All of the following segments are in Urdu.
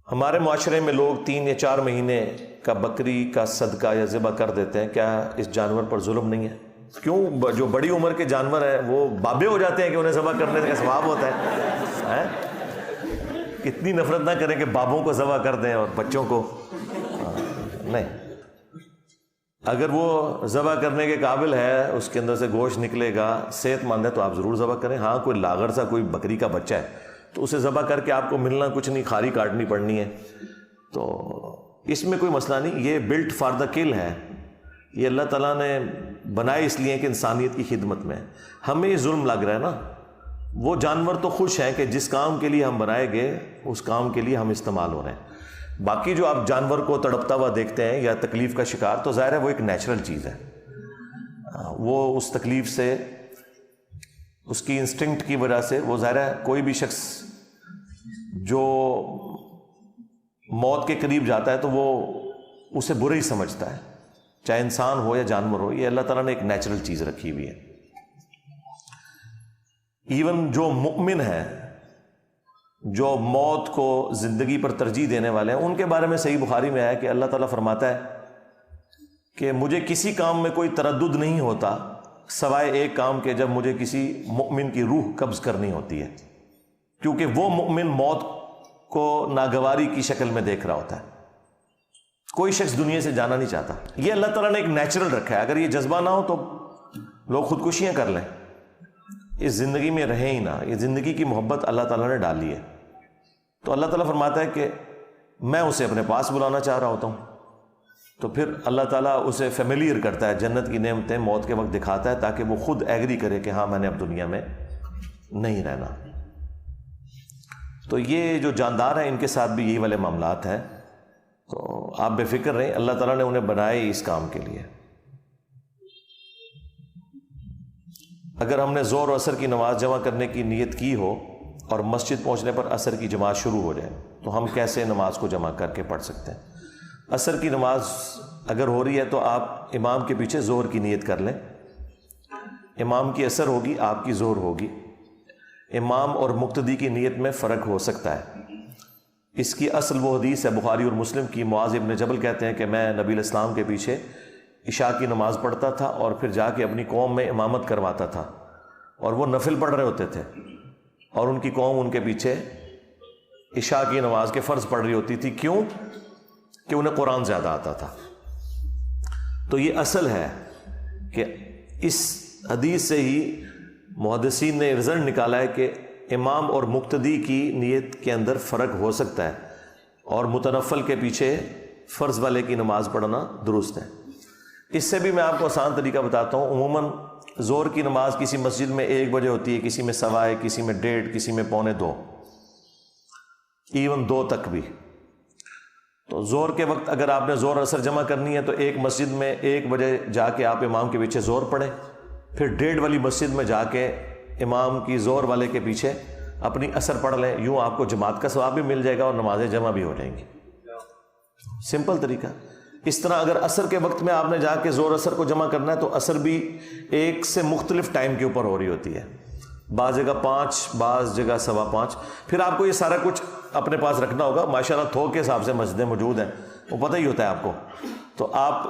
ہمارے معاشرے میں لوگ 3 یا 4 مہینے کا بکری کا صدقہ یا ذبح کر دیتے ہیں، کیا اس جانور پر ظلم نہیں ہے؟ کیوں؟ جو بڑی عمر کے جانور ہیں وہ بابے ہو جاتے ہیں کہ انہیں ذبح کرنے کا ثواب ہوتا ہے؟ کتنی نفرت نہ کریں کہ بابوں کو ذبح کر دیں اور بچوں کو نہیں۔ اگر وہ ذبح کرنے کے قابل ہے، اس کے اندر سے گوشت نکلے گا، صحت مند ہے، تو آپ ضرور ذبح کریں۔ ہاں کوئی لاغر سا کوئی بکری کا بچہ ہے تو اسے ذبح کر کے آپ کو ملنا کچھ نہیں، کھاری کاٹنی پڑنی ہے، تو اس میں کوئی مسئلہ نہیں۔ یہ بلٹ فار دا کل ہے، یہ اللہ تعالیٰ نے بنائے اس لیے کہ انسانیت کی خدمت میں ہے۔ ہمیں یہ ظلم لگ رہا ہے نا، وہ جانور تو خوش ہیں کہ جس کام کے لیے ہم بنائے گئے اس کام کے لیے ہم استعمال ہو رہے ہیں۔ باقی جو آپ جانور کو تڑپتا ہوا دیکھتے ہیں یا تکلیف کا شکار، تو ظاہر ہے وہ ایک نیچرل چیز ہے، وہ اس تکلیف سے، اس کی انسٹنکٹ کی وجہ سے، وہ ظاہر ہے کوئی بھی شخص جو موت کے قریب جاتا ہے تو وہ اسے برا ہی سمجھتا ہے، چاہے انسان ہو یا جانور ہو۔ یہ اللہ تعالیٰ نے ایک نیچرل چیز رکھی ہوئی ہے۔ ایون جو مؤمن ہے، جو موت کو زندگی پر ترجیح دینے والے ہیں، ان کے بارے میں صحیح بخاری میں آیا کہ اللہ تعالیٰ فرماتا ہے کہ مجھے کسی کام میں کوئی تردد نہیں ہوتا سوائے ایک کام کے، جب مجھے کسی مؤمن کی روح قبض کرنی ہوتی ہے، کیونکہ وہ مؤمن موت کو ناگواری کی شکل میں دیکھ رہا ہوتا ہے۔ کوئی شخص دنیا سے جانا نہیں چاہتا، یہ اللہ تعالیٰ نے ایک نیچرل رکھا ہے۔ اگر یہ جذبہ نہ ہو تو لوگ خودکشیاں کر لیں، اس زندگی میں رہیں ہی نہ۔ یہ زندگی کی محبت اللہ تعالیٰ نے ڈالی ہے، تو اللہ تعالیٰ فرماتا ہے کہ میں اسے اپنے پاس بلانا چاہ رہا ہوتا ہوں، تو پھر اللہ تعالیٰ اسے فیملیئر کرتا ہے، جنت کی نعمتیں موت کے وقت دکھاتا ہے تاکہ وہ خود ایگری کرے کہ ہاں میں نے اب دنیا میں نہیں رہنا۔ تو یہ جو جاندار ہیں ان کے ساتھ بھی یہی والے معاملات ہیں، تو آپ بے فکر رہیں، اللہ تعالیٰ نے انہیں بنائے اس کام کے لیے۔ اگر ہم نے ظہر و عصر کی نماز جمع کرنے کی نیت کی ہو اور مسجد پہنچنے پر عصر کی جماعت شروع ہو جائے تو ہم کیسے نماز کو جمع کر کے پڑھ سکتے ہیں؟ عصر کی نماز اگر ہو رہی ہے تو آپ امام کے پیچھے ظہر کی نیت کر لیں، امام کی عصر ہوگی، آپ کی ظہر ہوگی۔ امام اور مقتدی کی نیت میں فرق ہو سکتا ہے، اس کی اصل وہ حدیث ہے بخاری اور مسلم کی۔ معاذ ابن جبل کہتے ہیں کہ میں نبی علیہ السلام کے پیچھے عشاء کی نماز پڑھتا تھا اور پھر جا کے اپنی قوم میں امامت کرواتا تھا، اور وہ نفل پڑھ رہے ہوتے تھے اور ان کی قوم ان کے پیچھے عشاء کی نماز کے فرض پڑھ رہی ہوتی تھی۔ کیوں؟ کہ انہیں قرآن زیادہ آتا تھا۔ تو یہ اصل ہے کہ اس حدیث سے ہی محدثین نے رزلٹ نکالا ہے کہ امام اور مقتدی کی نیت کے اندر فرق ہو سکتا ہے، اور متنفل کے پیچھے فرض والے کی نماز پڑھنا درست ہے۔ اس سے بھی میں آپ کو آسان طریقہ بتاتا ہوں۔ عموماً ظہر کی نماز کسی مسجد میں 1 بجے ہوتی ہے، کسی میں 1:15، کسی میں 1:30، کسی میں 1:45، ایون 2 تک بھی۔ تو ظہر کے وقت اگر آپ نے ظہر اثر جمع کرنی ہے تو ایک مسجد میں 1 بجے جا کے آپ امام کے پیچھے ظہر پڑھیں، پھر 1:30 والی مسجد میں جا کے امام کی ظہر والے کے پیچھے اپنی اثر پڑھ لیں۔ یوں آپ کو جماعت کا ثواب بھی مل جائے گا اور نمازیں جمع بھی ہو جائیں گی۔ سمپل طریقہ۔ اس طرح اگر عصر کے وقت میں آپ نے جا کے ظہر اثر کو جمع کرنا ہے تو عصر بھی ایک سے مختلف ٹائم کے اوپر ہو رہی ہوتی ہے، بعض جگہ 5، بعض جگہ 5:15۔ پھر آپ کو یہ سارا کچھ اپنے پاس رکھنا ہوگا۔ ماشاءاللہ تھوک کے حساب سے مسجدیں موجود ہیں، وہ پتہ ہی ہوتا ہے آپ کو، تو آپ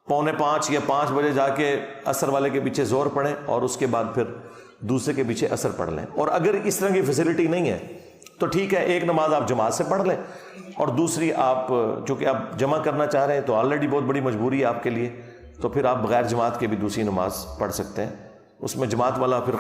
4:45 یا 5 بجے جا کے عصر والے کے پیچھے ظہر پڑھیں اور اس کے بعد پھر دوسرے کے پیچھے عصر پڑھ لیں۔ اور اگر اس طرح کی فیسلٹی نہیں ہے تو ٹھیک ہے، ایک نماز آپ جماعت سے پڑھ لیں اور دوسری آپ چونکہ آپ جمع کرنا چاہ رہے ہیں تو آلریڈی بہت بڑی مجبوری ہے آپ کے لیے، تو پھر آپ بغیر جماعت کے بھی دوسری نماز پڑھ سکتے ہیں۔ اس میں جماعت والا پھر